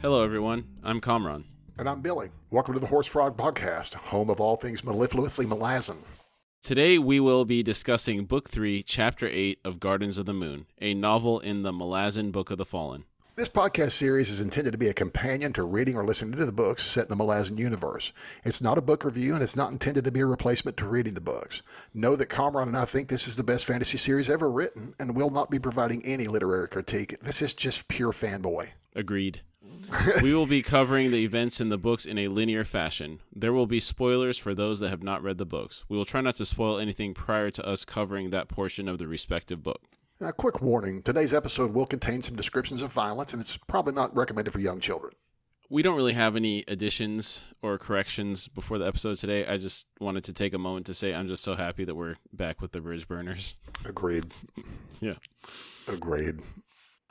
Hello, everyone. I'm Kamraun. And I'm Billy. Welcome to the Horse Frog Podcast, home of all things mellifluously Malazan. Today, we will be discussing Book 3, Chapter 8 of Gardens of the Moon, a novel in the Malazan Book of the Fallen. This podcast series is intended to be a companion to reading or listening to the books set in the Malazan universe. It's not a book review, and it's not intended to be a replacement to reading the books. Know that Kamraun and I think this is the best fantasy series ever written, and will not be providing any literary critique. This is just pure fanboy. Agreed. We will be covering the events in the books in a linear fashion. There will be spoilers for those that have not read the books. We will try not to spoil anything prior to us covering that portion of the respective book. A quick warning, today's episode will contain some descriptions of violence, and it's probably not recommended for young children. We don't really have any additions or corrections before the episode today. I just wanted to take a moment to say I'm just so happy that we're back with the Bridge Burners. Agreed. Yeah. Agreed.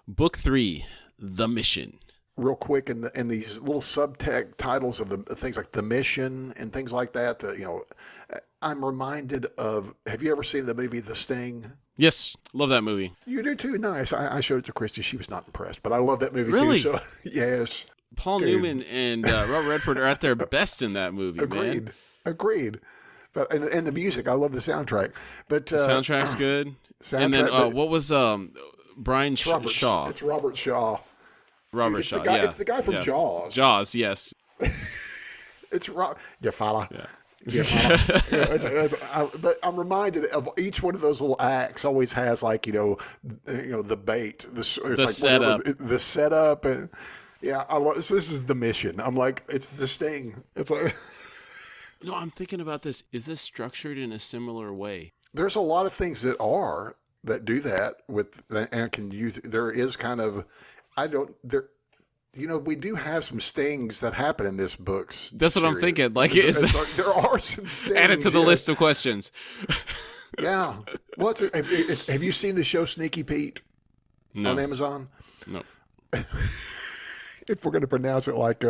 Book 3, The Mission. Real quick, in these little subtext titles of the things like The Mission and things like that, I'm reminded of, have you ever seen the movie The Sting? Yes, love that movie. You do too? Nice. I showed it to Christy. She was not impressed, but I love that movie really? too. So, yes. Paul Newman and Robert Redford are at their best in that movie, Agreed. man. Agreed. But and the music, I love the soundtrack. But the soundtrack's good. And then what was Brian Shaw? It's Robert Shaw. Robert Dude, Shaw, It's the guy from Jaws. Jaws, yes. It's your fella. Yeah. But I'm reminded of each one of those little acts always has the bait, the setup, the setup, and I love this. This is The Mission. I'm like, it's The Sting. It's like, no, I'm thinking about this. Is this structured in a similar way? There's a lot of things that do that with and can use. There is kind of, we do have some stings that happen in this book's That's series. what I'm thinking. There are some stings. Add it to the list of questions. Yeah. Well, have you seen the show Sneaky Pete on Amazon? No. If we're going to pronounce it like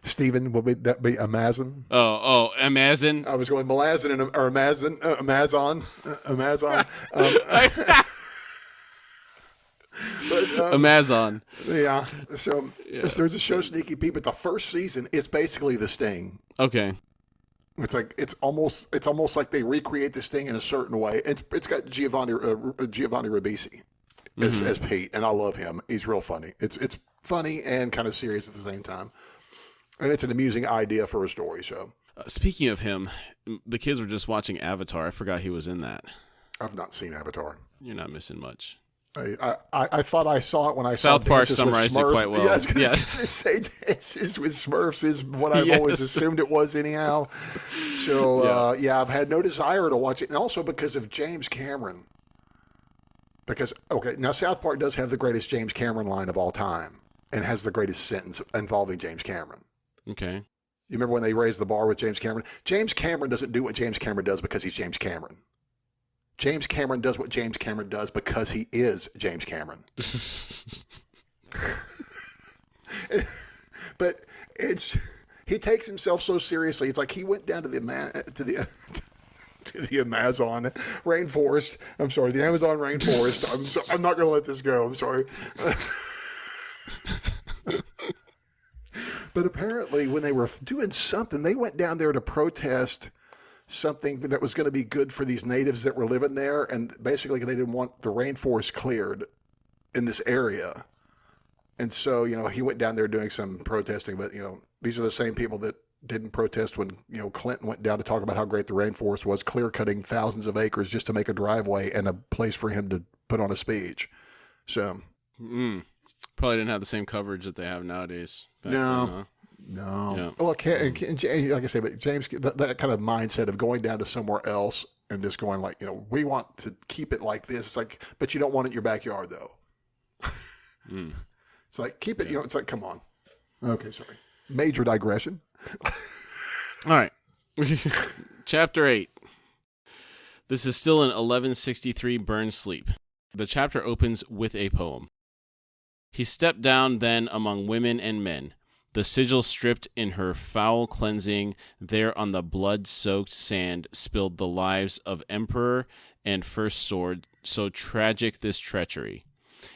Steven, would that be Amazon? Oh, Amazon. I was going Malazan or Amazon. But, Amazon. Yeah. So there's a show Sneaky Pete, but the first season is basically The Sting. Okay. It's almost like they recreate the Sting in a certain way. It's got Giovanni Ribisi as Pete, and I love him. He's real funny. It's funny and kind of serious at the same time, and it's an amusing idea for a story. So speaking of him, the kids were just watching Avatar. I forgot he was in that. I've not seen Avatar. You're not missing much. I thought I saw it when I saw saw South Park summarized it quite well. Yeah, I was going to say Dances with Smurfs is what I've always assumed it was anyhow. So, I've had no desire to watch it. And also because of James Cameron. Because, now South Park does have the greatest James Cameron line of all time and has the greatest sentence involving James Cameron. Okay. You remember when they raised the bar with James Cameron? James Cameron doesn't do what James Cameron does because he's James Cameron. James Cameron does what James Cameron does because he is James Cameron. But he takes himself so seriously. It's like he went down to the Amazon rainforest. I'm sorry, the Amazon rainforest. I'm not going to let this go. I'm sorry. But apparently, when they were doing something, they went down there to protest something that was going to be good for these natives that were living there, and basically they didn't want the rainforest cleared in this area. And so, he went down there doing some protesting, but, these are the same people that didn't protest when, Clinton went down to talk about how great the rainforest was, clear-cutting thousands of acres just to make a driveway and a place for him to put on a speech. So. Probably didn't have the same coverage that they have nowadays. No. Yeah. Well, like I say, but James, that kind of mindset of going down to somewhere else and just going like, we want to keep it like this. It's like, but you don't want it in your backyard, though. It's like, keep it, it's like, come on. Okay, sorry. Major digression. All right. Chapter 8. This is still in 1163 Burn Sleep. The chapter opens with a poem. He stepped down then among women and men. The sigil stripped in her foul cleansing, there on the blood-soaked sand spilled the lives of emperor and first sword, so tragic this treachery.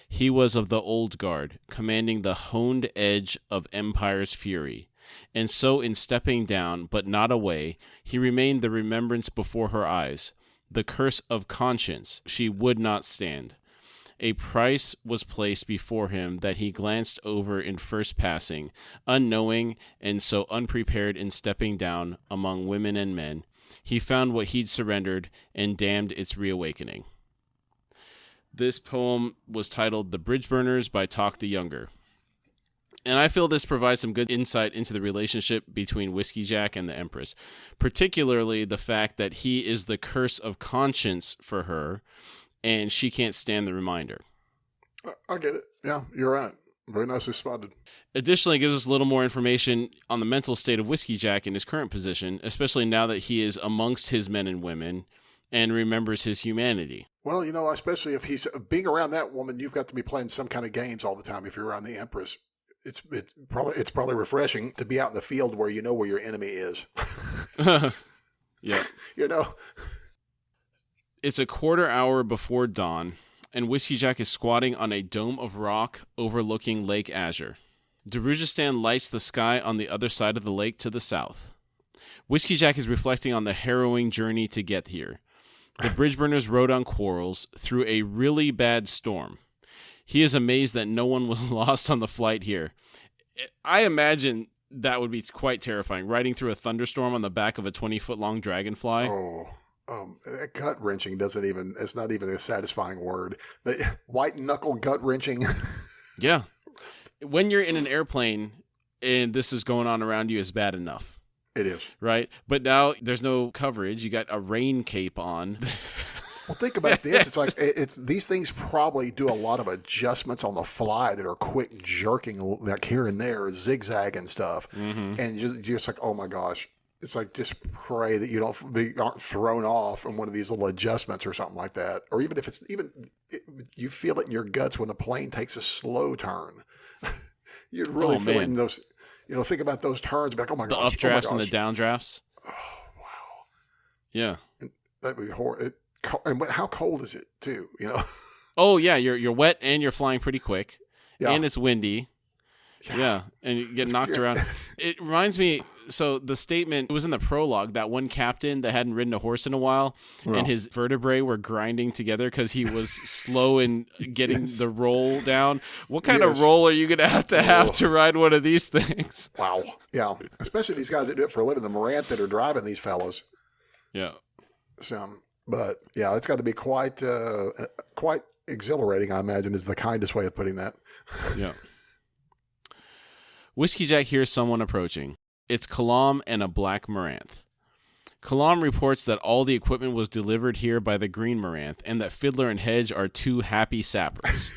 He was of the old guard, commanding the honed edge of empire's fury. And so in stepping down, but not away, he remained the remembrance before her eyes, the curse of conscience she would not stand. A price was placed before him that he glanced over in first passing, unknowing and so unprepared in stepping down among women and men. He found what he'd surrendered and damned its reawakening. This poem was titled The Bridge Burners by Talk the Younger. And I feel this provides some good insight into the relationship between Whiskey Jack and the Empress, particularly the fact that he is the curse of conscience for her, and she can't stand the reminder. I get it. Yeah, you're right. Very nicely spotted. Additionally, it gives us a little more information on the mental state of Whiskey Jack in his current position, especially now that he is amongst his men and women and remembers his humanity. Well, especially if he's being around that woman, you've got to be playing some kind of games all the time if you're around the Empress. It's probably refreshing to be out in the field where you know where your enemy is. Yeah. It's a quarter hour before dawn, and Whiskey Jack is squatting on a dome of rock overlooking Lake Azure. Darujistan lights the sky on the other side of the lake to the south. Whiskey Jack is reflecting on the harrowing journey to get here. The Bridgeburners rode on quarrels through a really bad storm. He is amazed that no one was lost on the flight here. I imagine that would be quite terrifying, riding through a thunderstorm on the back of a 20-foot-long dragonfly. That gut-wrenching it's not even a satisfying word. White-knuckle gut-wrenching. Yeah. When you're in an airplane and this is going on around you is bad enough. It is. Right? But now there's no coverage. You got a rain cape on. Well, think about this. It's like these things probably do a lot of adjustments on the fly that are quick jerking, like here and there, zigzag and stuff. Mm-hmm. And you're just like, oh my gosh. It's like just pray that you aren't thrown off on one of these little adjustments or something like that. Or even if you feel it in your guts when a plane takes a slow turn. You really feel it in those. Think about those turns. Be like, oh my gosh, the updrafts and the downdrafts. Oh wow. Yeah. And that'd be horrible. And how cold is it too? Oh yeah, you're wet and you're flying pretty quick, and it's windy. Yeah, and you get knocked around. It reminds me. So the statement, it was in the prologue, that one captain that hadn't ridden a horse in a while, and his vertebrae were grinding together because he was slow in getting the roll down. What kind of roll are you going to have to ride one of these things? Wow. Yeah. Especially these guys that do it for a living, the Morant that are driving these fellows. Yeah. So, but yeah, it's got to be quite exhilarating, I imagine, is the kindest way of putting that. Yeah. Whiskey Jack hears someone approaching. It's Kalam and a black Moranth. Kalam reports that all the equipment was delivered here by the green Moranth and that Fiddler and Hedge are two happy sappers.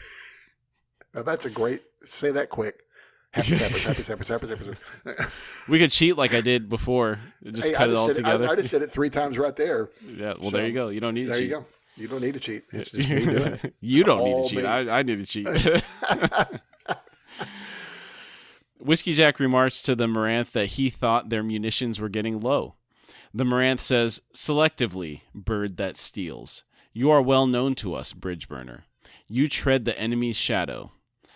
Now that's a great, say that quick. Happy sappers, happy sappers, happy sappers. We could cheat like I did before. Just cut it all together. I just said it 3 times right there. Yeah, well, there you go. You don't need to cheat. There you go. You don't need to cheat. It's just me doing it. You don't need to cheat. I need to cheat. Whiskey Jack remarks to the Moranth that he thought their munitions were getting low. The Moranth says, selectively, bird that steals. You are well known to us, bridge burner. You tread the enemy's shadow.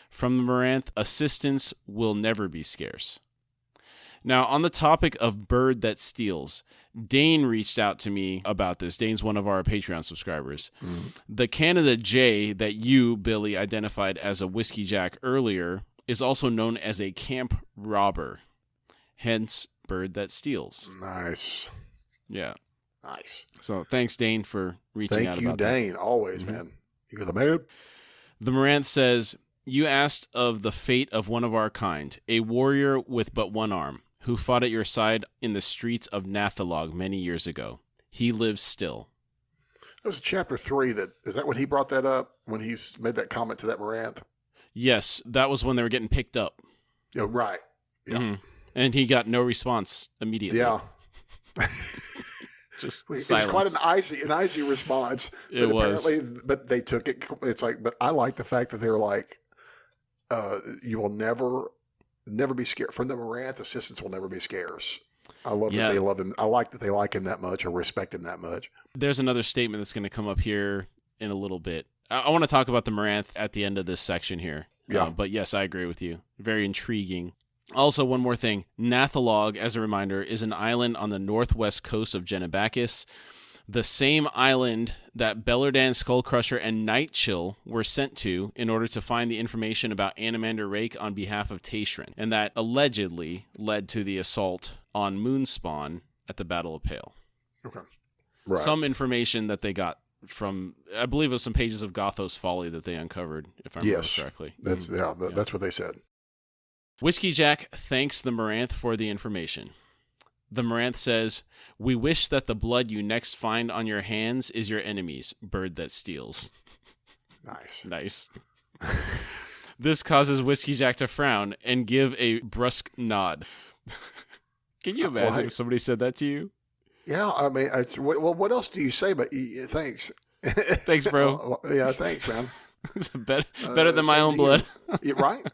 From the Moranth, assistance will never be scarce. Now, on the topic of bird that steals, Dane reached out to me about this. Dane's one of our Patreon subscribers. Mm-hmm. The Canada J that you, Billy, identified as a Whiskey Jack earlier is also known as a camp robber, hence bird that steals. Nice. Yeah. Nice. So thanks, Dane, for reaching out about that. Thank you, Dane. Always, man. You're the man. The Moranth says, you asked of the fate of one of our kind, a warrior with but one arm, who fought at your side in the streets of Nathalog many years ago. He lives still. That was chapter 3. Is that when he brought that up? When he made that comment to that Moranth? Yes, that was when they were getting picked up. Yeah, right. Yeah. Mm-hmm. And he got no response immediately. Yeah. Just it silence. was quite an icy response. It was. But they took it. It's like, but I like the fact that they're like, you will never be scared. From the Moranth, assistance will never be scarce. I love that they love him. I like that they like him that much or respect him that much. There's another statement that's going to come up here in a little bit. I want to talk about the Moranth at the end of this section here. Yeah. But yes, I agree with you. Very intriguing. Also, one more thing. Nathalog, as a reminder, is an island on the northwest coast of Genebakis. The same island that Bellerdan, Skullcrusher, and Nightchill were sent to in order to find the information about Animander Rake on behalf of Tayshrin, and that allegedly led to the assault on Moonspawn at the Battle of Pale. Okay. Right. Some information that they got from, I believe it was some pages of Gothos Folly that they uncovered, if I remember correctly. That's what they said. Whiskey Jack thanks the Moranth for the information. The Moranth says, "We wish that the blood you next find on your hands is your enemy's, bird that steals." Nice. This causes Whiskey Jack to frown and give a brusque nod. Can you imagine if somebody said that to you? Yeah, I mean, well, what else do you say but thanks? Thanks, bro. Yeah, thanks, man. It's better than my own blood. Right.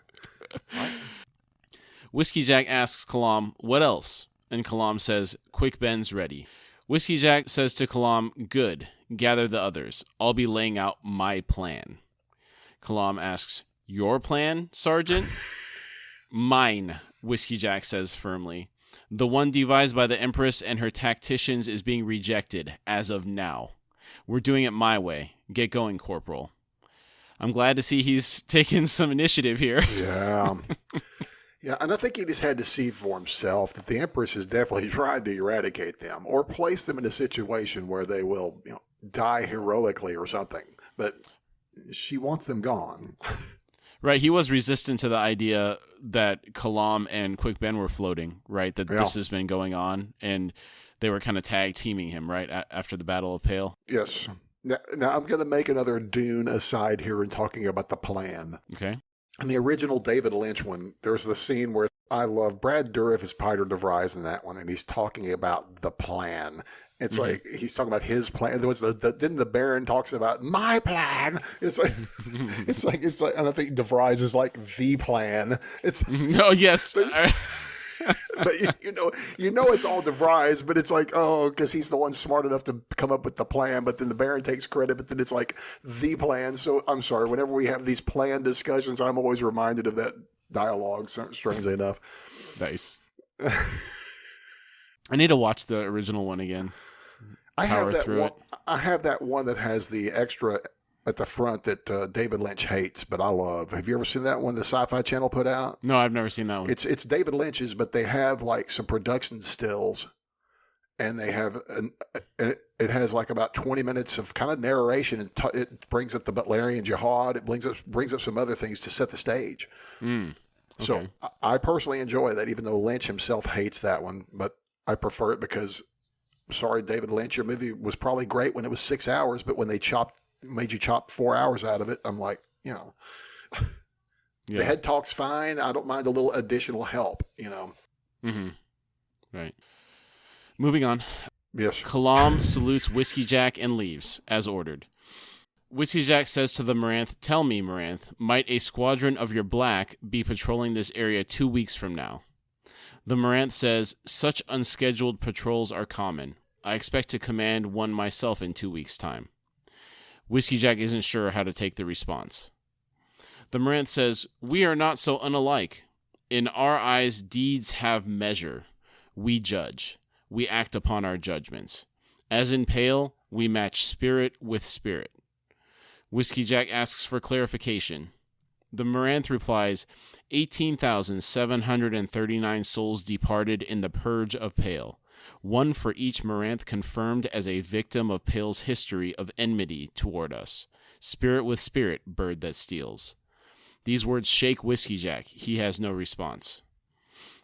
Whiskey Jack asks Kalam, "What else?" And Kalam says, "Quick Ben's ready." Whiskey Jack says to Kalam, "Good. Gather the others. I'll be laying out my plan." Kalam asks, "Your plan, Sergeant?" "Mine," Whiskey Jack says firmly. "The one devised by the Empress and her tacticians is being rejected as of now. We're doing it my way. Get going, Corporal." I'm glad to see he's taking some initiative here. Yeah. Yeah, and I think he just had to see for himself that the Empress is definitely trying to eradicate them or place them in a situation where they will, die heroically or something. But she wants them gone. Right, he was resistant to the idea that Kalam and Quick Ben were floating, right? That this has been going on, and they were kind of tag teaming him, right, after the Battle of Pale. Yes. Now I'm going to make another Dune aside here and talking about the plan. Okay. In the original David Lynch one, there's the scene where I love Brad Dourif as Peter DeVries in that one, and he's talking about the plan. It's like he's talking about his plan. There was then the Baron talks about my plan. It's like it's like, and I think DeVries is like the plan. It's oh yes. But you know it's all DeVries, but it's like, because he's the one smart enough to come up with the plan, but then the Baron takes credit, but then it's like the plan. So I'm sorry, whenever we have these plan discussions, I'm always reminded of that dialogue, strangely enough. Nice. I need to watch the original one again. I have that one that has the extra at the front that David Lynch hates, but I love. Have you ever seen that one the Sci-Fi Channel put out? No, I've never seen that one. It's David Lynch's, but they have like some production stills, and they have it has like about 20 minutes of kind of narration. It brings up the Butlerian Jihad. It brings up some other things to set the stage. Okay. So I personally enjoy that, even though Lynch himself hates that one, but I prefer it because, sorry, David Lynch, your movie was probably great when it was 6 hours, but when they made you chop 4 hours out of it, I'm like, the head talk's fine. I don't mind a little additional help, Mm-hmm. Right. Moving on. Yes. Kalam salutes Whiskey Jack and leaves, as ordered. Whiskey Jack says to the Moranth, "Tell me, Moranth, might a squadron of your black be patrolling this area 2 weeks from now?" The Moranth says, "Such unscheduled patrols are common. I expect to command one myself in 2 weeks' time." Whiskey Jack isn't sure how to take the response. The Moranth says, "We are not so unalike. In our eyes, deeds have measure. We judge. We act upon our judgments. As in Pale, we match spirit with spirit." Whiskey Jack asks for clarification. The Moranth replies, 18,739 souls departed in the Purge of Pale, one for each Moranth confirmed as a victim of Pale's history of enmity toward us. Spirit with spirit, bird that steals. These words shake Whiskey Jack. He has no response.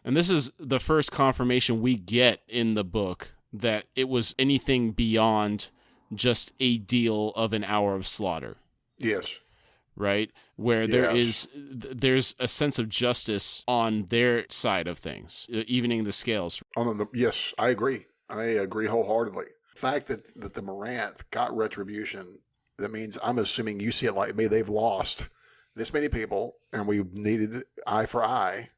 And this is the first confirmation we get in the book that it was anything beyond just a deal of an hour of slaughter. Yes. Right? Where there's a sense of justice on their side of things, evening the scales. Yes, I agree. I agree wholeheartedly. The fact that the Moranth got retribution, that means, I'm assuming you see it like me, they've lost this many people, and we needed eye for eye.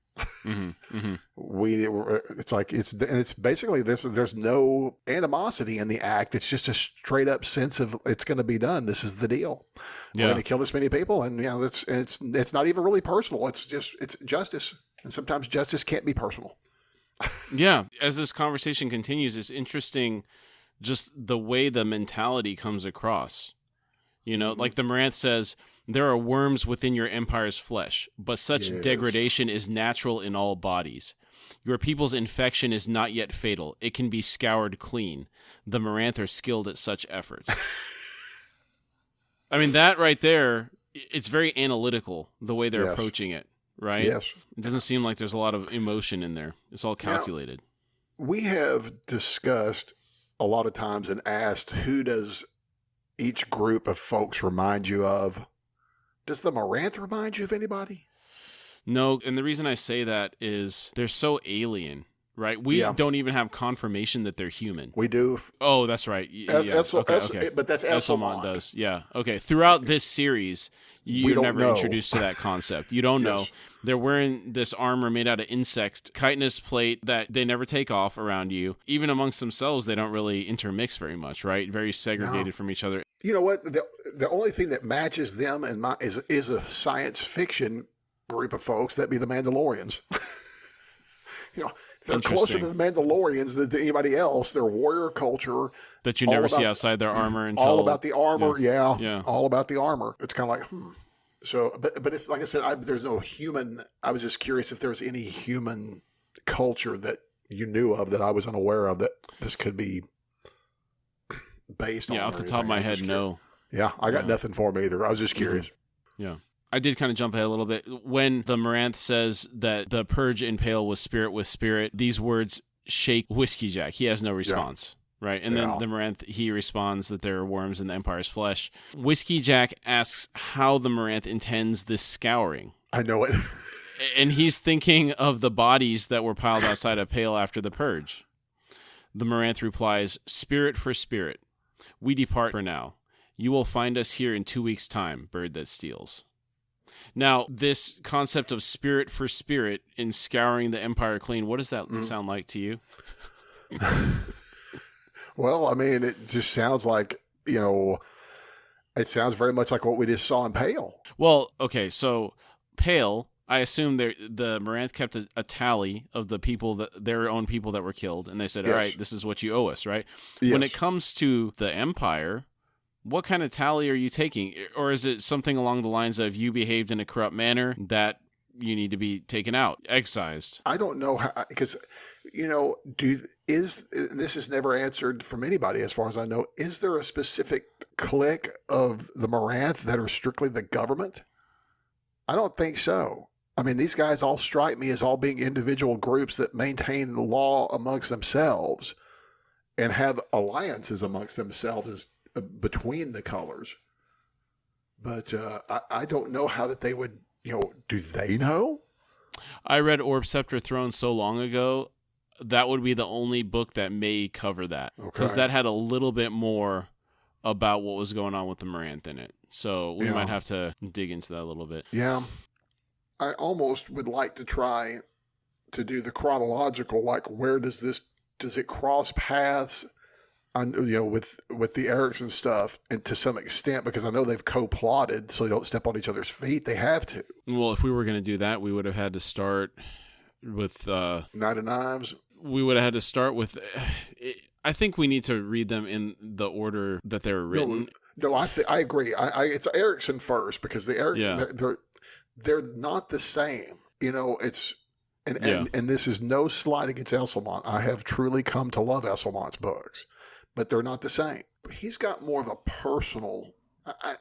It's basically there's no animosity in the act. It's just a straight up sense of it's going to be done. This is the deal. We're going to kill this many people, and it's not even really personal. It's justice, and sometimes justice can't be personal. Yeah, as this conversation continues, it's interesting just the way the mentality comes across. Like the Maranthe says, there are worms within your empire's flesh, but such degradation is natural in all bodies. Your people's infection is not yet fatal. It can be scoured clean. The Maranthe are skilled at such efforts. I mean, that right there, it's very analytical, the way they're approaching it, right? Yes. It doesn't seem like there's a lot of emotion in there. It's all calculated. Now, we have discussed a lot of times and asked, who does each group of folks remind you of? Does the Maranthe remind you of anybody? No, and the reason I say that is they're so alien, right? We don't even have confirmation that they're human. We do. Oh, that's right. But that's Esselmont does. Yeah. Okay. Throughout this series, you're never introduced to that concept. You don't know. They're wearing this armor made out of insect chitinous plate that they never take off around you. Even amongst themselves, they don't really intermix very much, right? Very segregated from each other. You know what? The only thing that matches them is a science fiction group of folks. That'd be the Mandalorians. They're closer to the Mandalorians than to anybody else. They're warrior culture that you never see outside their armor until all about the armor. Yeah. All about the armor. It's kind of like So, but it's like I said, there's no human. I was just curious if there was any human culture that you knew of that I was unaware of that this could be based on. Yeah, off the top of my head, no. Yeah, I got nothing for me either. I was just curious. Yeah. I did kind of jump ahead a little bit. When the Maranthe says that the purge and pale was spirit with spirit, these words shake Whiskey Jack. He has no response, right? And then the Maranthe, he responds that there are worms in the Empire's flesh. Whiskey Jack asks how the Maranthe intends this scouring. I know it. And he's thinking of the bodies that were piled outside of Pale after the purge. The Maranthe replies, spirit for spirit. We depart for now. You will find us here in 2 weeks' time, bird that steals. Now, this concept of spirit for spirit in scouring the Empire clean, what does that sound like to you? Well, I mean, it just sounds like, it sounds very much like what we just saw in Pale. Well, okay, so Pale, I assume the Maranthe kept a tally of the people, their own people that were killed, and they said, all right, this is what you owe us, right? Yes. When it comes to the Empire, what kind of tally are you taking? Or is it something along the lines of you behaved in a corrupt manner that you need to be taken out, excised? I don't know how, because, this is never answered from anybody as far as I know. Is there a specific clique of the Maranthe that are strictly the government? I don't think so. I mean, these guys all strike me as all being individual groups that maintain the law amongst themselves and have alliances amongst themselves between the colors. But I don't know how that they would, do they know? I read Orb Scepter Throne so long ago, that would be the only book that may cover that. Because that had a little bit more about what was going on with the Maranthe in it. So we might have to dig into that a little bit. Yeah. I almost would like to try to do the chronological, like where does it cross paths on, with the Erikson stuff, and to some extent, because I know they've co-plotted so they don't step on each other's feet. They have to. Well, if we were going to do that, we would have had to start with Knight of Knives. We would have had to start with I think we need to read them in the order that they were written. No, I agree. It's Erikson first, because they're not the same. It's and this is no slight against Esselmont. I have truly come to love Esselmont's books, but they're not the same. He's got more of a personal.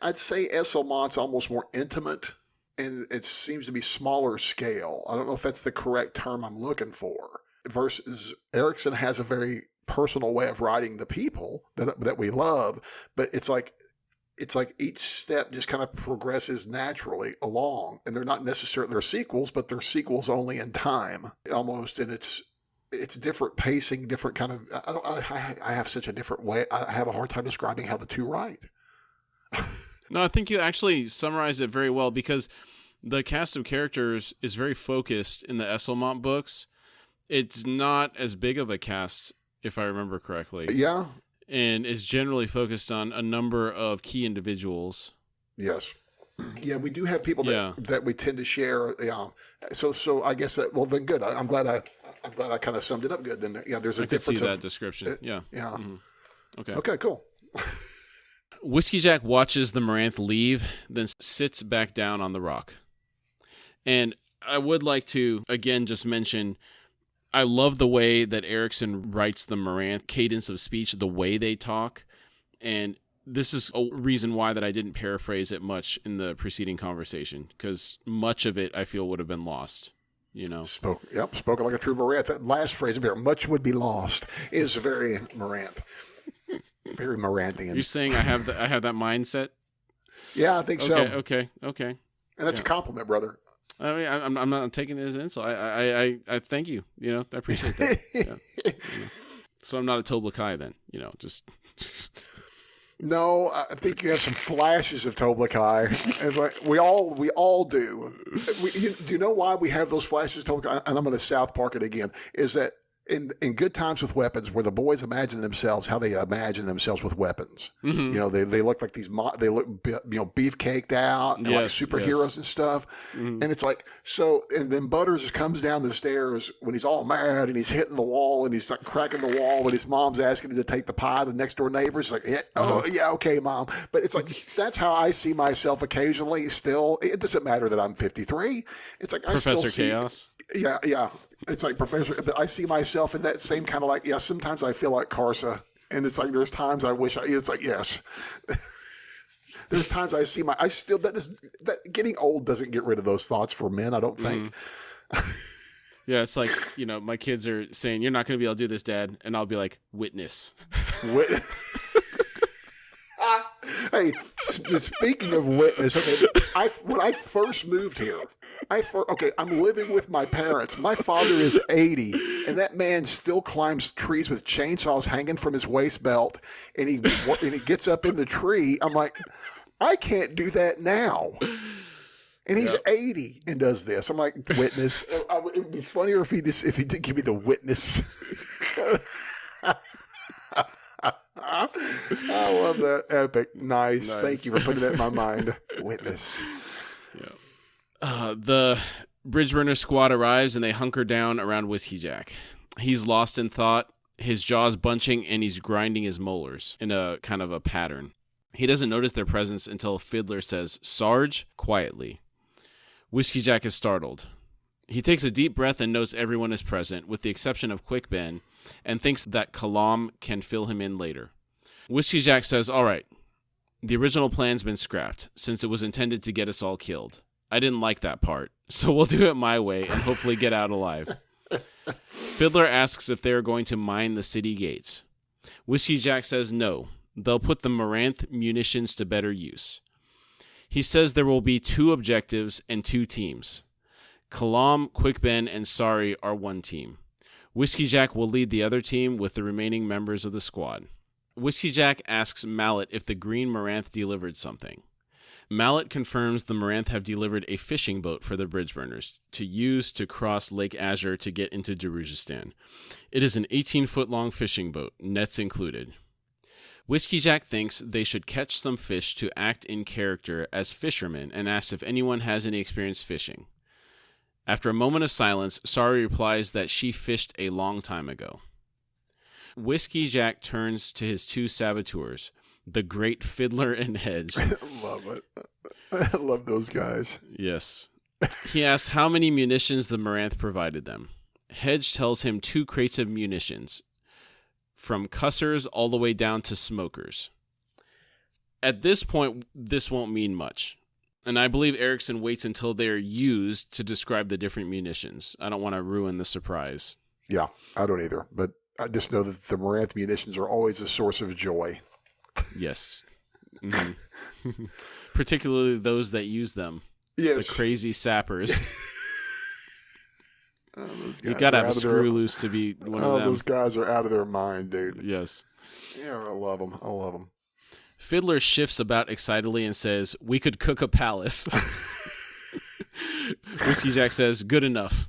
I'd say Esselmont's almost more intimate, and it seems to be smaller scale. I don't know if that's the correct term I'm looking for. Versus Erikson has a very personal way of writing the people that we love, but it's like each step just kind of progresses naturally along, and they're not necessarily they're sequels, but they're sequels only in time almost, and it's different pacing, different kind of. I have such a different way. I have a hard time describing how the two write. No, I think you actually summarized it very well, because The cast of characters is very focused in the Esselmont books. It's not as big of a cast, if I remember correctly. Yeah. And is generally focused on a number of key individuals. Yes. Yeah, we do have people that we tend to share. Yeah. So I guess that, well, then good. I'm glad I kind of summed it up good. Then there's a difference. I could see that description. Yeah. Mm-hmm. Okay, cool. Whiskey Jack watches the Moranth leave, then sits back down on the rock. And I would like to, again, just mention, I love the way that Erikson writes the Moranth cadence of speech, the way they talk. And this is a reason why that I didn't paraphrase it much in the preceding conversation, because much of it I feel would have been lost. Spoken like a true Moranth. That last phrase here, much would be lost, is very Moranth. Very Moranthian. You're saying I have that mindset? Yeah, I think so. Okay. And that's a compliment, brother. I mean, I'm not taking it as an insult. I thank you. I appreciate that. So I'm not a Toblakai then. Just. No, I think you have some flashes of Toblakai. It's like we all do. Do you know why we have those flashes of Toblakai? And I'm going to South Park it again. Is that in Good Times with Weapons, where the boys imagine themselves how they imagine themselves with weapons. Mm-hmm. They look like they look beef caked out and like superheroes and stuff. Mm-hmm. And it's like and then Butters comes down the stairs when he's all mad and he's hitting the wall and he's like cracking the wall when his mom's asking him to take the pie to the next door neighbors. He's like, okay, mom. But it's like that's how I see myself occasionally. Still, it doesn't matter that I'm 53. It's like Professor Chaos. Yeah. It's like Professor, but I see myself in that same kind of sometimes I feel like Karsa. And it's like, there's times I wish it's like, yes. There's times I see that getting old doesn't get rid of those thoughts for men, I don't think. Yeah, it's like, my kids are saying, you're not going to be able to do this, Dad. And I'll be like, witness. Hey, speaking of witness, when I first moved here, I'm living with my parents. My father is 80, and that man still climbs trees with chainsaws hanging from his waist belt, and he gets up in the tree. I'm like, I can't do that now. And he's 80 and does this. I'm like, witness. It would be funnier if he did give me the witness. I love that. Epic. Nice. Thank you for putting that in my mind. Witness. Yeah. The bridge burner squad arrives and they hunker down around Whiskey Jack. He's lost in thought, his jaw's bunching, and he's grinding his molars in a kind of a pattern. He doesn't notice their presence until Fiddler says, "Sarge," quietly. Whiskey Jack is startled. He takes a deep breath and notes everyone is present, with the exception of Quick Ben, and thinks that Kalam can fill him in later. Whiskey Jack says, "All right, the original plan's been scrapped, since it was intended to get us all killed. I didn't like that part, so we'll do it my way and hopefully get out alive." Fiddler asks if they are going to mine the city gates. Whiskey Jack says no, they'll put the Moranth munitions to better use. He says there will be 2 objectives and 2 teams. Kalam, Quick Ben, and Sari are one team. Whiskey Jack will lead the other team with the remaining members of the squad. Whiskey Jack asks Mallet if the Green Moranth delivered something. Mallet confirms the Moranth have delivered a fishing boat for the bridge burners to use to cross Lake Azure to get into Darujistan. It is an 18-foot-long fishing boat, nets included. Whiskey Jack thinks they should catch some fish to act in character as fishermen and asks if anyone has any experience fishing. After a moment of silence, Sari replies that she fished a long time ago. Whiskey Jack turns to his 2 saboteurs, the great Fiddler and Hedge. Love it. I love those guys. Yes. He asks how many munitions the Moranth provided them. Hedge tells him 2 crates of munitions, from cussers all the way down to smokers. At this point, this won't mean much. And I believe Erikson waits until they are used to describe the different munitions. I don't want to ruin the surprise. Yeah, I don't either. But I just know that the Moranth munitions are always a source of joy. Yes. Mm-hmm. Particularly those that use them. Yes. The crazy sappers. You got to have a screw loose to be one of them. Those guys are out of their mind, dude. Yes. Yeah, I love them. Fiddler shifts about excitedly and says, "We could cook a palace." Whiskey Jack says, good enough.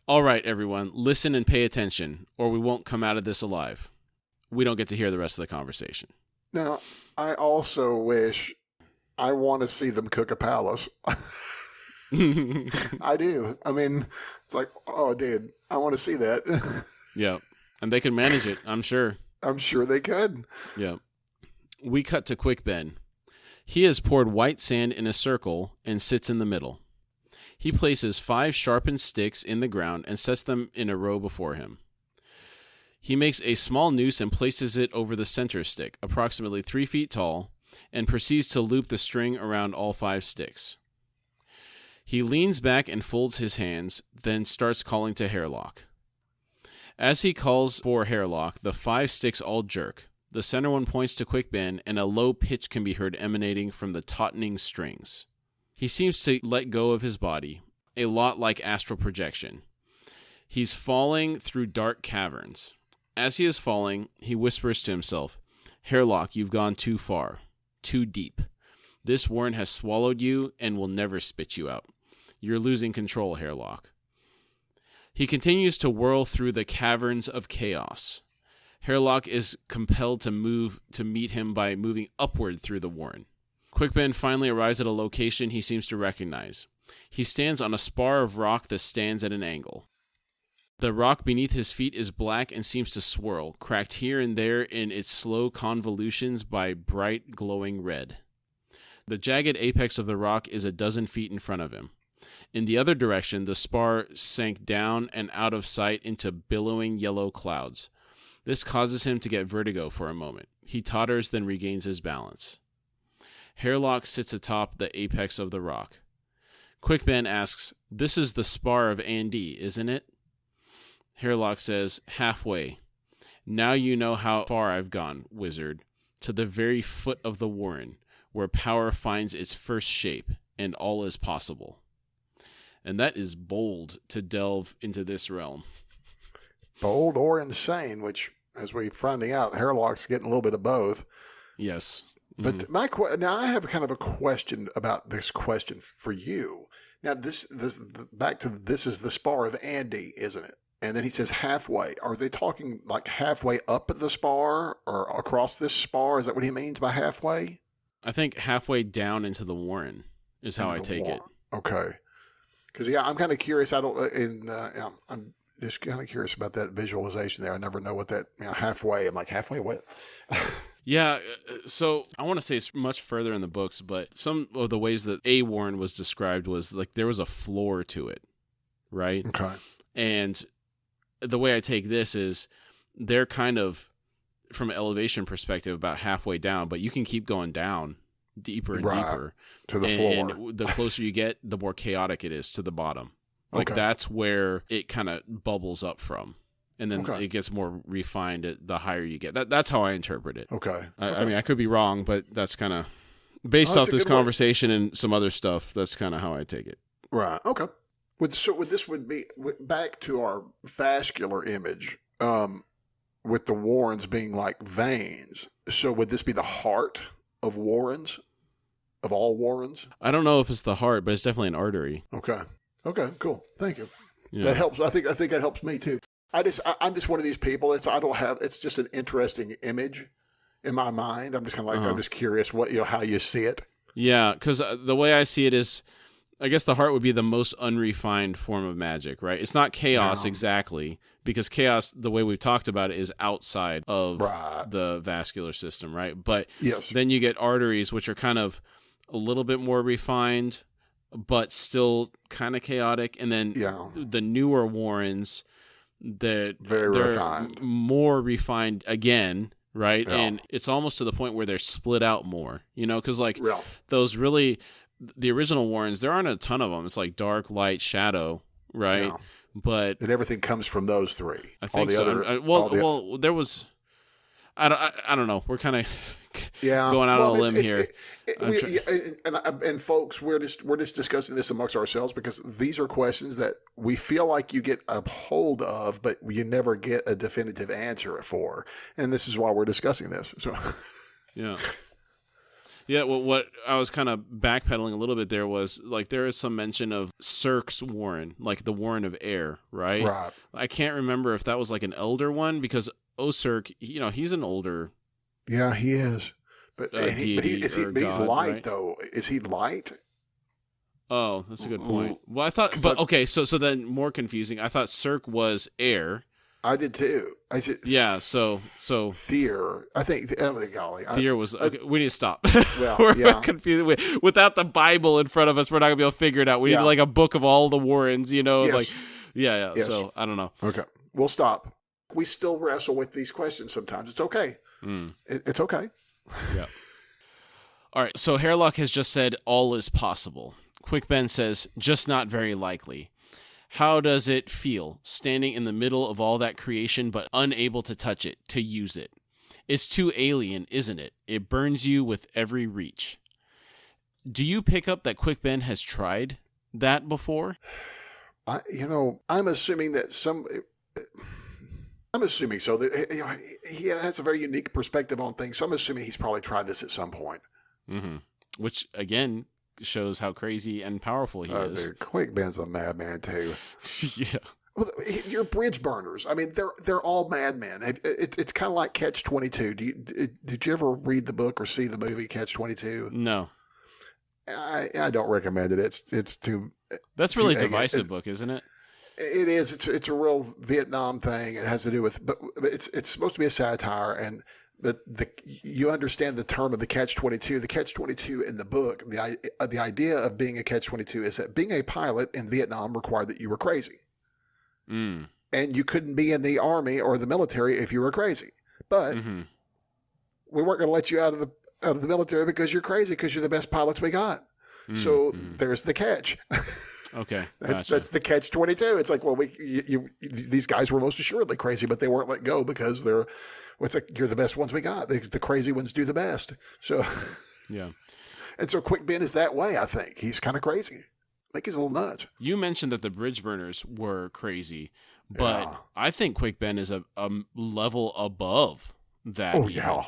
All right, everyone, listen and pay attention, or we won't come out of this alive. We don't get to hear the rest of the conversation. Now, I also wish I want to see them cook a palace. I do. I mean, it's like, oh, dude, I want to see that. Yeah. And they can manage it, I'm sure. I'm sure they could. Yeah. We cut to Quick Ben. He has poured white sand in a circle and sits in the middle. He places 5 sharpened sticks in the ground and sets them in a row before him. He makes a small noose and places it over the center stick, approximately 3 feet tall, and proceeds to loop the string around all 5 sticks. He leans back and folds his hands, then starts calling to Hairlock. As he calls for Hairlock, the 5 sticks all jerk. The center one points to Quick Ben, and a low pitch can be heard emanating from the tautening strings. He seems to let go of his body, a lot like astral projection. He's falling through dark caverns. As he is falling, he whispers to himself, Hairlock, you've gone too far, too deep. This warren has swallowed you and will never spit you out. You're losing control, Hairlock. He continues to whirl through the caverns of chaos. Hairlock is compelled to move to meet him by moving upward through the warren. Quick Ben finally arrives at a location he seems to recognize. He stands on a spar of rock that stands at an angle. The rock beneath his feet is black and seems to swirl, cracked here and there in its slow convolutions by bright, glowing red. The jagged apex of the rock is a dozen feet in front of him. In the other direction, the spar sank down and out of sight into billowing yellow clouds. This causes him to get vertigo for a moment. He totters, then regains his balance. Hairlock sits atop the apex of the rock. Quick Ben asks, "This is the spar of Andy, isn't it?" Hairlock says, "Halfway. Now you know how far I've gone, wizard, to the very foot of the warren, where power finds its first shape, and all is possible." And that is bold to delve into this realm. Bold or insane, which, as we're finding out, Hairlock's getting a little bit of both. Yes. But now I have kind of a question about this question for you. Now, this back to this is the spar of Andy, isn't it? And then he says halfway. Are they talking like halfway up the spar or across this spar? Is that what he means by halfway? I think halfway down into the warren is how I take it. Okay. Because, yeah, I'm kind of curious. I'm just kind of curious about that visualization there. I never know what that, halfway. I'm like, halfway what? Yeah, so I want to say it's much further in the books, but some of the ways that a warren was described was like there was a floor to it, right? Okay. And the way I take this is they're kind of, from an elevation perspective, about halfway down, but you can keep going down deeper and deeper. To the floor. And the closer you get, the more chaotic it is to the bottom. Like Okay. that's where it kind of bubbles up from. And then it gets more refined the higher you get. That's how I interpret it. Okay. I mean, I could be wrong, but that's kind of based off this conversation and some other stuff. That's kind of how I take it. Right. Okay. This would be back to our vascular image, with the warrens being like veins. So would this be the heart of warrens, of all warrens? I don't know if it's the heart, but it's definitely an artery. Okay. Okay. Cool. Thank you. Yeah. That helps. I think that helps me too. I'm just one of these people. It's just an interesting image in my mind. I'm just kind of like, I'm just curious how you see it. Yeah. Because the way I see it is, I guess the heart would be the most unrefined form of magic, right? It's not chaos exactly, because chaos, the way we've talked about it, is outside of the vascular system, right? But then you get arteries, which are kind of a little bit more refined, but still kind of chaotic. And then the newer warrens, that they're refined. More refined again, right? Yeah. And it's almost to the point where they're split out more, because those really, the original warrens, there aren't a ton of them. It's like dark, light, shadow, right? Yeah. But and everything comes from those three. I think so. There was, I don't know. We're kind of going out on a limb here. And folks, we're just discussing this amongst ourselves because these are questions that we feel like you get a hold of, but you never get a definitive answer for. And this is why we're discussing this. So, yeah. Yeah, well, what I was kind of backpedaling a little bit there was, like, there is some mention of Cirque's Warren, like the Warren of Air, right? Right. I can't remember if that was like an elder one, because Osirk, he's an older Yeah, he is. But deity he's god, light, right? though. Is he light? Oh, that's a good point. Well, I thought, but okay, so then more confusing. I thought Cirque was air. I did too. I said, Yeah, so Fear. I think, oh, golly. fear was okay. We need to stop. Well, we're yeah. confused. Without the Bible in front of us, we're not gonna be able to figure it out. We need like a book of all the Warrens, Yes. like yeah. Yes. So I don't know. Okay, we'll stop. We still wrestle with these questions sometimes. It's okay. It's okay. Yeah. All right. So Hairlock has just said all is possible. Quick Ben says just not very likely. How does it feel standing in the middle of all that creation but unable to touch it, to use it? It's too alien, isn't it? It burns you with every reach. Do you pick up that Quick Ben has tried that before? I'm assuming that I'm assuming so. That he has a very unique perspective on things. So I'm assuming he's probably tried this at some point. Mm-hmm. Which, again, shows how crazy and powerful he is. Dude, Quick Ben's a madman too. Yeah. Well, you're bridge burners. I mean, they're all madmen. It's kind of like Catch-22. Did you ever read the book or see the movie Catch-22? No. I don't recommend it. It's too. That's really a divisive book, isn't it? It is. It's a real Vietnam thing. It has to do with, but it's supposed to be a satire, but you understand the term of the Catch-22. The Catch-22 in the book, the idea of being a Catch-22 is that being a pilot in Vietnam required that you were crazy, and you couldn't be in the army or the military if you were crazy. But we weren't going to let you out of the military because you're crazy, because you're the best pilots we got. So there's the catch. Okay, gotcha. That's the Catch-22. It's like, well, these guys were most assuredly crazy, but they weren't let go because you're the best ones we got. The crazy ones do the best. So, yeah. And so Quick Ben is that way. I think he's kind of crazy. I think he's a little nuts. You mentioned that the bridge burners were crazy, but I think Quick Ben is a level above that. Oh yeah.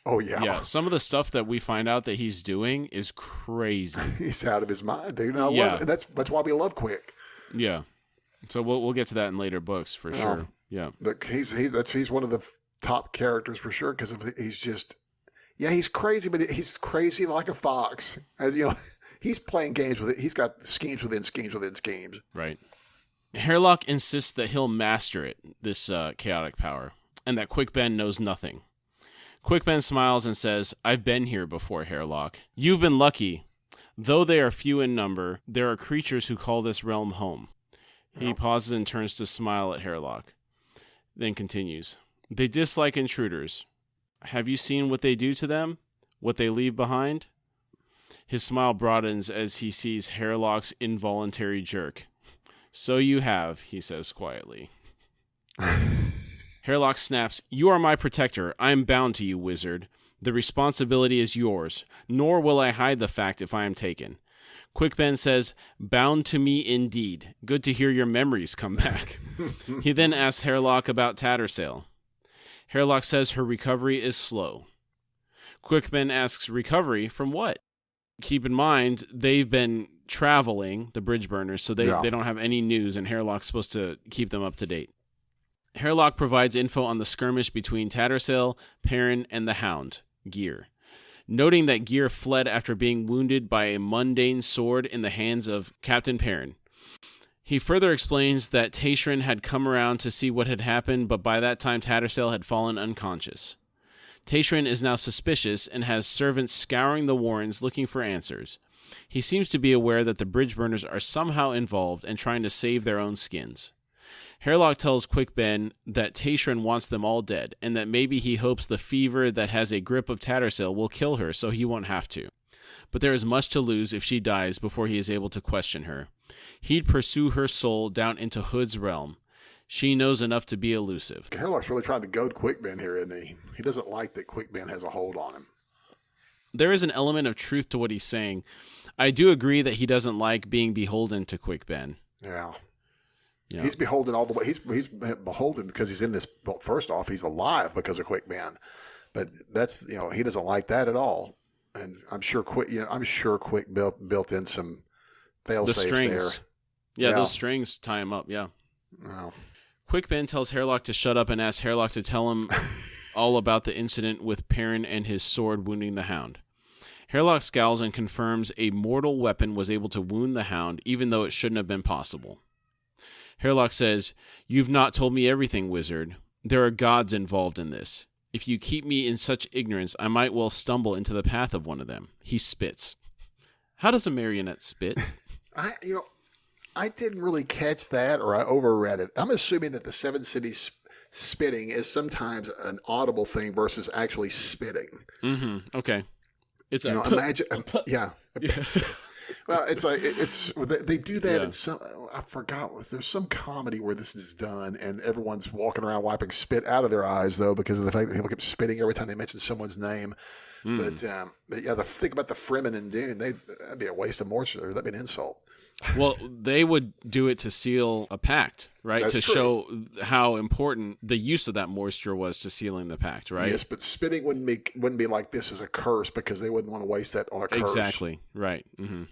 Oh, yeah. Yeah, some of the stuff that we find out that he's doing is crazy. He's out of his mind, dude. And I love it. That's why we love Quick. Yeah. So we'll get to that in later books for sure. Yeah. Look, he's one of the top characters for sure, because he's just, he's crazy, but he's crazy like a fox. As he's playing games with it. He's got schemes within schemes within schemes. Right. Hairlock insists that he'll master it, this chaotic power, and that Quick Ben knows nothing. Quick Ben smiles and says, I've been here before, Hairlock. You've been lucky. Though they are few in number, there are creatures who call this realm home. He pauses and turns to smile at Hairlock, then continues. They dislike intruders. Have you seen what they do to them? What they leave behind? His smile broadens as he sees Hairlock's involuntary jerk. So you have, he says quietly. Hairlock snaps, You are my protector. I am bound to you, wizard. The responsibility is yours, nor will I hide the fact if I am taken. Quick Ben says, Bound to me indeed. Good to hear your memories come back. He then asks Hairlock about Tattersail. Hairlock says her recovery is slow. Quick Ben asks, recovery from what? Keep in mind, they've been traveling, the bridge burners, so they don't have any news, and Hairlock's supposed to keep them up to date. Hairlock provides info on the skirmish between Tattersail, Perrin, and the Hound, Gear, noting that Gear fled after being wounded by a mundane sword in the hands of Captain Perrin. He further explains that Taishran had come around to see what had happened, but by that time Tattersail had fallen unconscious. Taishran is now suspicious and has servants scouring the warrens looking for answers. He seems to be aware that the bridge burners are somehow involved and trying to save their own skins. Hairlock tells Quick Ben that Taishran wants them all dead, and that maybe he hopes the fever that has a grip of Tattersail will kill her so he won't have to. But there is much to lose if she dies before he is able to question her. He'd pursue her soul down into Hood's realm. She knows enough to be elusive. Hairlock's really trying to goad Quick Ben here, isn't he? He doesn't like that Quick Ben has a hold on him. There is an element of truth to what he's saying. I do agree that he doesn't like being beholden to Quick Ben. Yeah. Yeah. He's beholden all the way. He's beholden because he's in this. Well, first off, he's alive because of Quick Ben, but that's he doesn't like that at all. And I'm sure Quick built in some fail The safes strings. there. Yeah, those strings tie him up, yeah. Oh. Quick Ben tells Hairlock to shut up and asks Hairlock to tell him all about the incident with Perrin and his sword wounding the hound. Hairlock scowls and confirms a mortal weapon was able to wound the hound, even though it shouldn't have been possible. Hairlock says, "You've not told me everything, wizard. There are gods involved in this. If you keep me in such ignorance, I might well stumble into the path of one of them." He spits. How does a marionette spit? I didn't really catch that, or I overread it. I'm assuming that the Seven Cities spitting is sometimes an audible thing versus actually spitting. Mm-hmm. Okay. It's imagine, yeah. Well, it's like they do that in some. I forgot. There's some comedy where this is done, and everyone's walking around wiping spit out of their eyes, though, because of the fact that people keep spitting every time they mention someone's name. But yeah, think about the Fremen in Dune. That'd be a waste of moisture. That'd be an insult. Well, they would do it to seal a pact, right? That's to true. show how important the use of that moisture was to sealing the pact, right? Yes, but spitting wouldn't be like this as a curse, because they wouldn't want to waste that on a curse. Exactly, right. Mm-hmm.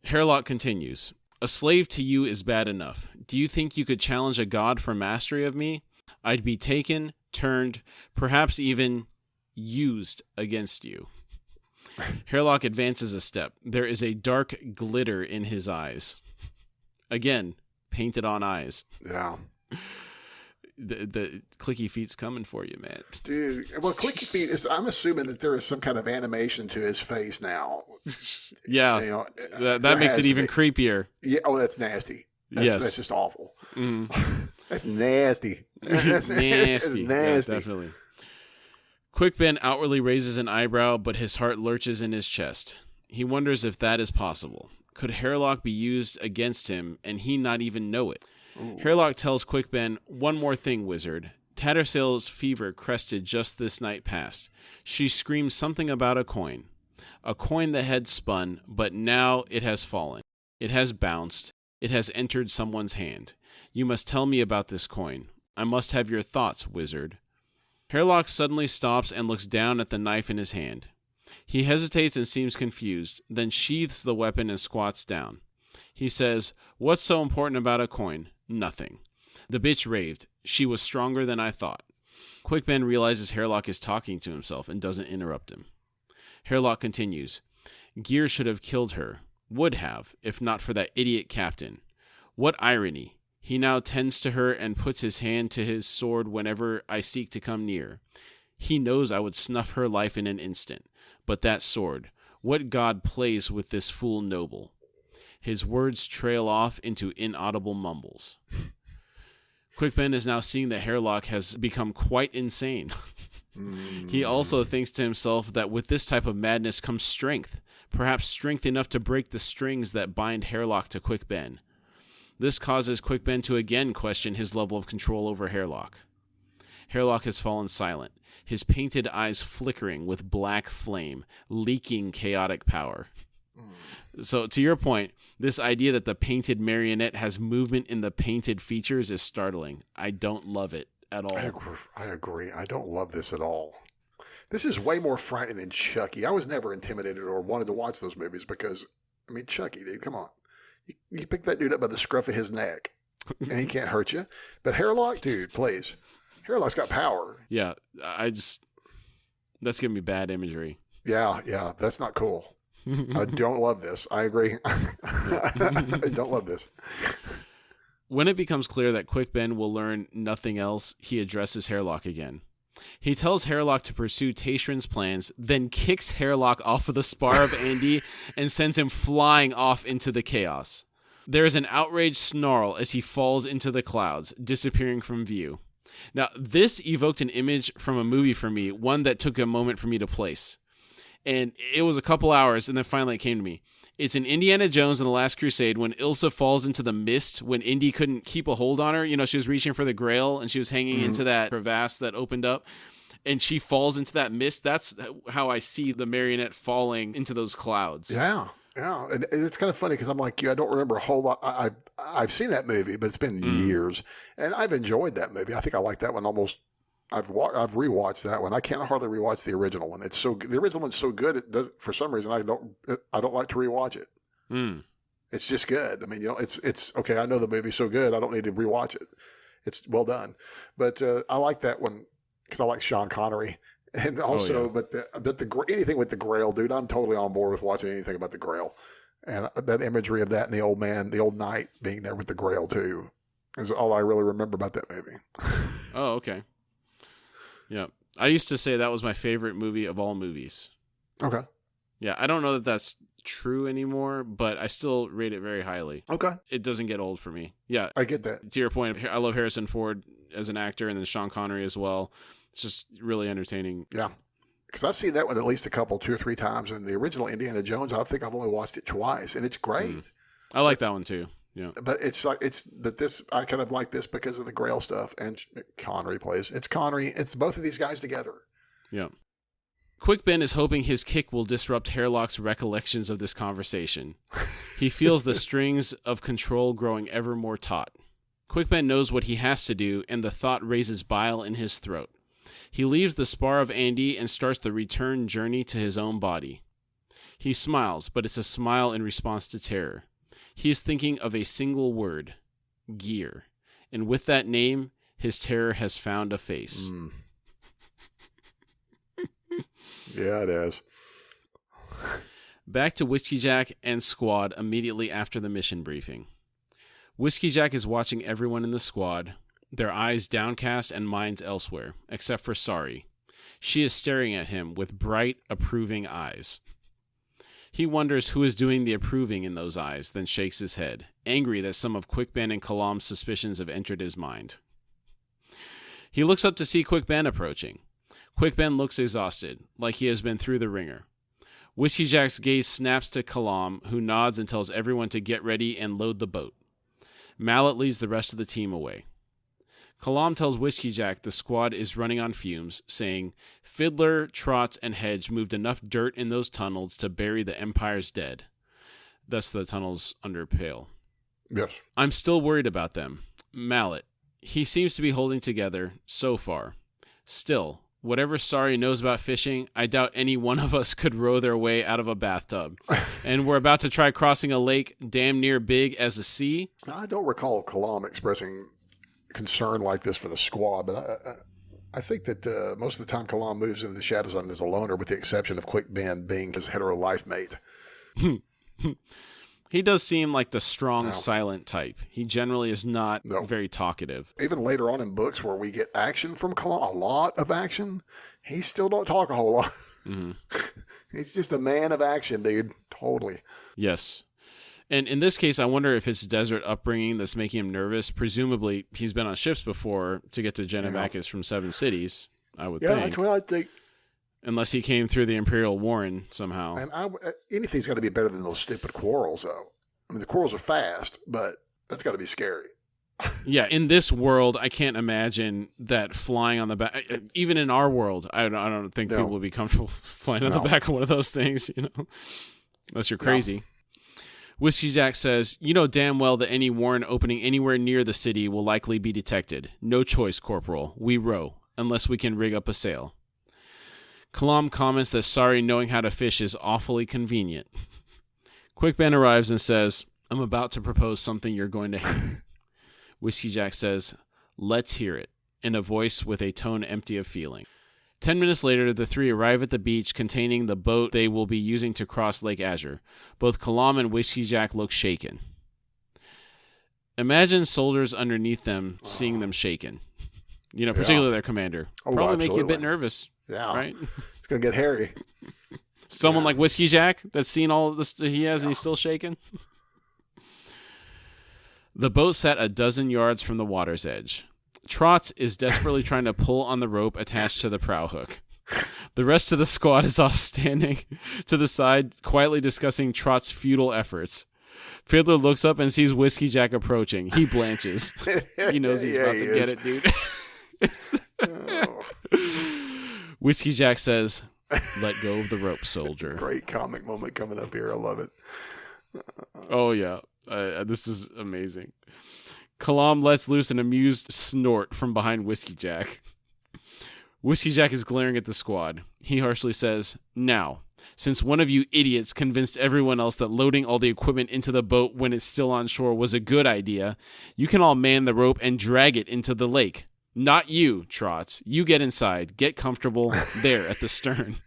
Hairlock continues, "A slave to you is bad enough. Do you think you could challenge a god for mastery of me? I'd be taken, turned, perhaps even used against you." Hairlock advances a step. There is a dark glitter in his eyes. Again, painted on eyes. Yeah. The clicky feet's coming for you, man. Dude, well, clicky feet I'm assuming that there is some kind of animation to his face now. Yeah. That makes it even creepier. Yeah. Oh, that's nasty. That's just awful. That's nasty. Nasty. That's nasty. Yeah, definitely. Quick Ben outwardly raises an eyebrow, but his heart lurches in his chest. He wonders if that is possible. Could Hairlock be used against him and he not even know it? Ooh. Hairlock tells Quick Ben, "One more thing, wizard. Tattersail's fever crested just this night past. She screamed something about a coin that had spun, but now it has fallen. It has bounced. It has entered someone's hand. You must tell me about this coin. I must have your thoughts, wizard." Hairlock suddenly stops and looks down at the knife in his hand. He hesitates and seems confused, then sheaths the weapon and squats down. He says, "What's so important about a coin? Nothing. The bitch raved. She was stronger than I thought." Quick Ben realizes Hairlock is talking to himself and doesn't interrupt him. Hairlock continues, "Gear should have killed her. Would have, if not for that idiot captain. What irony. He now tends to her and puts his hand to his sword whenever I seek to come near. He knows I would snuff her life in an instant. But that sword, what god plays with this fool noble?" His words trail off into inaudible mumbles. Quick Ben is now seeing that Hairlock has become quite insane. He also thinks to himself that with this type of madness comes strength, perhaps strength enough to break the strings that bind Hairlock to Quick Ben. This causes Quick Ben to again question his level of control over Hairlock. Hairlock has fallen silent, his painted eyes flickering with black flame, leaking chaotic power. So, to your point, this idea that the painted marionette has movement in the painted features is startling. I don't love it at all. I agree. I don't love this at all. This is way more frightening than Chucky. I was never intimidated or wanted to watch those movies because, Chucky, dude, come on. You pick that dude up by the scruff of his neck, and he can't hurt you. But Hairlock, dude, please. Hairlock's got power. Yeah, that's giving me bad imagery. Yeah, that's not cool. I don't love this. I agree. I don't love this. When it becomes clear that Quick Ben will learn nothing else, he addresses Hairlock again. He tells Hairlock to pursue Tashrin's plans, then kicks Hairlock off of the spar of Andy and sends him flying off into the chaos. There is an outraged snarl as he falls into the clouds, disappearing from view. Now, this evoked an image from a movie for me, one that took a moment for me to place. And it was a couple hours, and then finally it came to me. It's in Indiana Jones and the Last Crusade when Ilsa falls into the mist when Indy couldn't keep a hold on her. She was reaching for the grail, and she was hanging into that crevasse that opened up, and she falls into that mist. That's how I see the marionette falling into those clouds. Yeah. And it's kind of funny because I'm like you. I don't remember a whole lot. I've seen that movie, but it's been years, and I've enjoyed that movie. I think I like that one almost I've rewatched that one. I can't hardly rewatch the original one. The original one's so good. It does, for some reason, I don't like to rewatch it. Mm. It's just good. I mean, it's okay. I know the movie's so good. I don't need to rewatch it. It's well done. But I like that one because I like Sean Connery, and also, anything with the Grail, dude. I'm totally on board with watching anything about the Grail, and that imagery of that and the old knight being there with the Grail too is all I really remember about that movie. Oh, okay. Yeah. I used to say that was my favorite movie of all movies. Okay. Yeah, I don't know that that's true anymore, but I still rate it very highly. Okay. It doesn't get old for me. Yeah. I get that. To your point, I love Harrison Ford as an actor and then Sean Connery as well. It's just really entertaining. Yeah. Because I've seen that one at least two or three times. And the original Indiana Jones, I think I've only watched it twice, and it's great. Mm. I like that one too. Yeah. But I kind of like this because of the Grail stuff, and Connery plays. It's Connery. It's both of these guys together. Yeah. Quick Ben is hoping his kick will disrupt Hairlock's recollections of this conversation. He feels the strings of control growing ever more taut. Quick Ben knows what he has to do, and the thought raises bile in his throat. He leaves the spar of Andy and starts the return journey to his own body. He smiles, but it's a smile in response to terror. He is thinking of a single word, gear. And with that name, his terror has found a face. Mm. Yeah, it is. Back to Whiskey Jack and squad immediately after the mission briefing. Whiskey Jack is watching everyone in the squad, their eyes downcast and minds elsewhere, except for Sari. She is staring at him with bright, approving eyes. He wonders who is doing the approving in those eyes, then shakes his head, angry that some of Quick Ben and Kalam's suspicions have entered his mind. He looks up to see Quick Ben approaching. Quick Ben looks exhausted, like he has been through the ringer. Whiskey Jack's gaze snaps to Kalam, who nods and tells everyone to get ready and load the boat. Mallet leads the rest of the team away. Kalam tells Whiskey Jack the squad is running on fumes, saying, Fiddler, Trots, and Hedge moved enough dirt in those tunnels to bury the Empire's dead. That's the tunnels under Pale. Yes. I'm still worried about them. Mallet. He seems to be holding together, so far. Still, whatever Sari knows about fishing, I doubt any one of us could row their way out of a bathtub. And we're about to try crossing a lake damn near big as a sea. I don't recall Kalam expressing concern like this for the squad, but I think that most of the time Kalam moves into the shadows as a loner, with the exception of Quick Ben being his hetero life mate. He does seem like the strong, silent type. He generally is not very talkative. Even later on in books where we get action from Kalam, a lot of action, he still don't talk a whole lot. Mm-hmm. He's just a man of action, dude. Totally. Yes. And in this case, I wonder if it's desert upbringing that's making him nervous. Presumably, he's been on ships before to get to Genovakis from Seven Cities, I would think. Yeah, that's what I think. Unless he came through the Imperial Warren somehow. And anything's got to be better than those stupid quarrels, though. I mean, the quarrels are fast, but that's got to be scary. Yeah, in this world, I can't imagine that flying on the back. Even in our world, I don't think people would be comfortable flying on the back of one of those things, unless you're crazy. No. Whiskey Jack says, you know damn well that any warren opening anywhere near the city will likely be detected. No choice, Corporal. We row, unless we can rig up a sail. Kalam comments that Sari knowing how to fish is awfully convenient. Quick Ben arrives and says, I'm about to propose something you're going to hate. Whiskey Jack says, let's hear it, in a voice with a tone empty of feeling. 10 minutes later, the three arrive at the beach containing the boat they will be using to cross Lake Azure. Both Kalam and Whiskey Jack look shaken. Imagine soldiers underneath them seeing them shaken. Particularly their commander. Probably make you a bit nervous. Yeah. Right? It's going to get hairy. Someone like Whiskey Jack that's seen all this he has and he's still shaking. The boat sat a dozen yards from the water's edge. Trots is desperately trying to pull on the rope attached to the prow hook. The rest of the squad is off standing to the side, quietly discussing Trot's futile efforts. Fiddler looks up and sees Whiskey Jack approaching. He blanches. He knows he's about to get it, dude. Whiskey Jack says, let go of the rope, soldier. Great comic moment coming up here. I love it. Oh, yeah. This is amazing. Kalam lets loose an amused snort from behind Whiskey Jack. Whiskey Jack is glaring at the squad. He harshly says, "Now, since one of you idiots convinced everyone else that loading all the equipment into the boat when it's still on shore was a good idea, you can all man the rope and drag it into the lake. Not you, Trots. You get inside. Get comfortable there at the stern."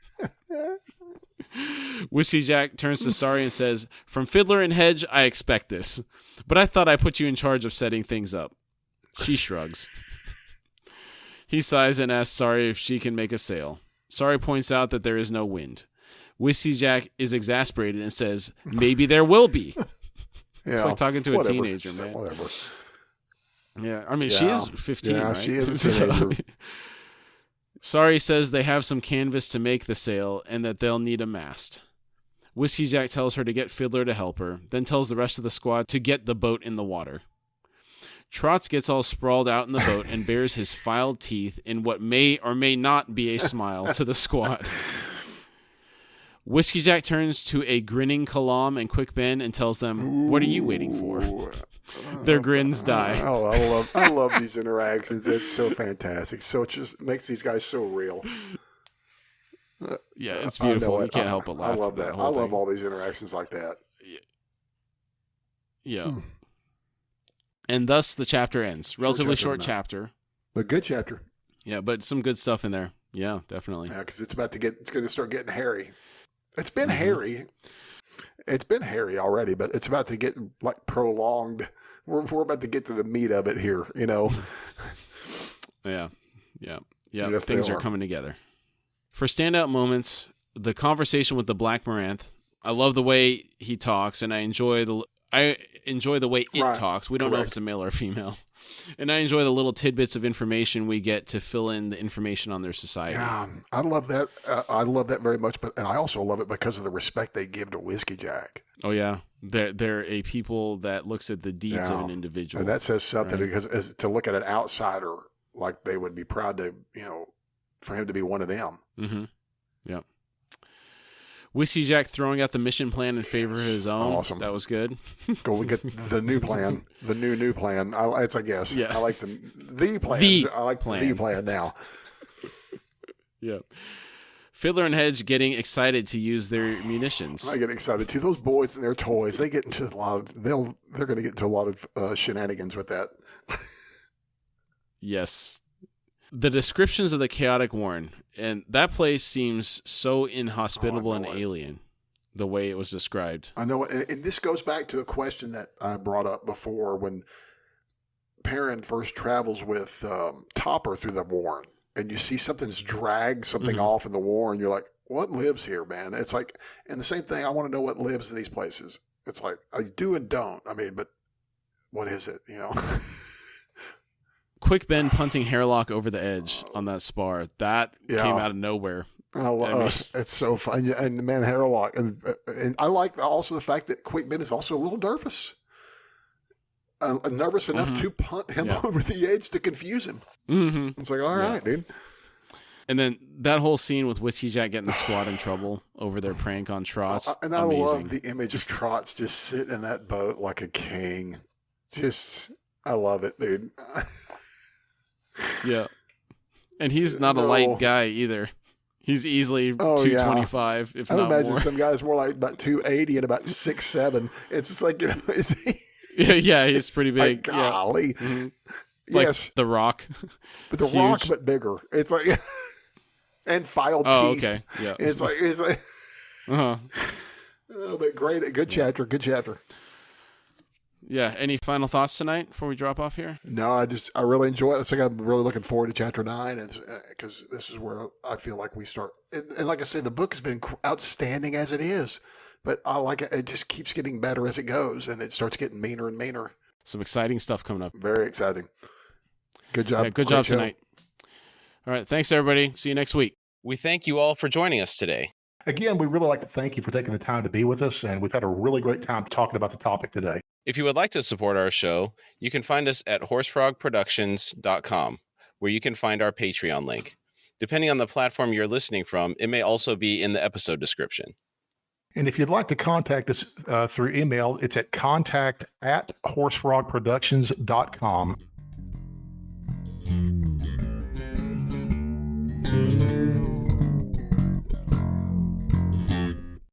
Whiskey Jack turns to Sari and says, "From Fiddler and Hedge, I expect this. But I thought I put you in charge of setting things up." She shrugs. He sighs and asks Sari if she can make a sail. Sari points out that there is no wind. Whiskey Jack is exasperated and says, "Maybe there will be." It's like talking to a teenager, man. Whatever. Yeah, I mean, she is 15, yeah, right? she is a teenager. Sari says they have some canvas to make the sail and that they'll need a mast. Whiskey Jack tells her to get Fiddler to help her, then tells the rest of the squad to get the boat in the water. Trots gets all sprawled out in the boat and bares his filed teeth in what may or may not be a smile to the squad. Whiskey Jack turns to a grinning Kalam and Quick Ben and tells them, "What are you waiting for?" Their grins die. Oh, I love these interactions. It's so fantastic. So it just makes these guys so real. Yeah, it's beautiful. You can't help but laugh. I love that. I love all these interactions like that. Yeah. And thus the chapter ends. Relatively short chapter. But good chapter. Yeah, but some good stuff in there. Yeah, definitely. Yeah, because it's going to start getting hairy. It's been hairy. It's been hairy already, but it's about to get like prolonged. We're about to get to the meat of it here, you know. Yeah. Yes, things are coming together. For standout moments, the conversation with the Black Maranth. I love the way he talks, and I enjoy the way it talks. We don't know if it's a male or a female. And I enjoy the little tidbits of information we get to fill in the information on their society. Yeah, I love that. I love that very much, and I also love it because of the respect they give to Whiskey Jack. Oh yeah, they're a people that looks at the deeds of an individual, and that says something because to look at an outsider, like they would be proud to, for him to be one of them. Mm-hmm. Yep. Whiskey Jack throwing out the mission plan in favor of his own. Awesome. That was good. Go we get the new plan. The new plan. It's a guess. Yeah. I like the plan. I like the plan now. Yeah. Fiddler and Hedge getting excited to use their munitions. I get excited too. Those boys and their toys, they get into they're going to get into a lot of shenanigans with that. Yes. The descriptions of the Chaotic Warren, and that place seems so inhospitable and alien, the way it was described. I know, and this goes back to a question that I brought up before when Perrin first travels with Topper through the Warren, and you see something's dragged something off in the Warren, you're like, what lives here, man? It's like, and the same thing, I want to know what lives in these places. It's like, I do and don't. I mean, but what is it, Quick Ben punting Hairlock over the edge on that spar. That came out of nowhere. It's so fun. And man, Hairlock. And I like also the fact that Quick Ben is also a little nervous. Nervous enough to punt him over the edge to confuse him. Mm-hmm. It's like, all right, dude. And then that whole scene with Whiskey Jack getting the squad in trouble over their prank on Trots. And I love the image of Trots just sitting in that boat like a king. I love it, dude. Yeah. And he's not a light guy either. He's easily 225, if not more. I imagine some guys more like about 280 and about 6'7". It's just like, he's pretty big. Like, golly. Yeah. Mm-hmm. Like yes. The Rock. But the Rock, but bigger. It's like, and filed teeth. Okay. Yeah. It's like, but great. Good chapter. Yeah. Any final thoughts tonight before we drop off here? No, I really enjoy it. I think I'm really looking forward to chapter 9, because this is where I feel like we start. And like I said, the book has been outstanding as it is, but I like it. It just keeps getting better as it goes, and it starts getting meaner and meaner. Some exciting stuff coming up. Very exciting. Good job. Yeah, good job tonight. All right. Thanks, everybody. See you next week. We thank you all for joining us today. Again, we'd really like to thank you for taking the time to be with us, and we've had a really great time talking about the topic today. If you would like to support our show, you can find us at horsefrogproductions.com, where you can find our Patreon link. Depending on the platform you're listening from, it may also be in the episode description. And if you'd like to contact us through email, it's at contact@horsefrogproductions.com.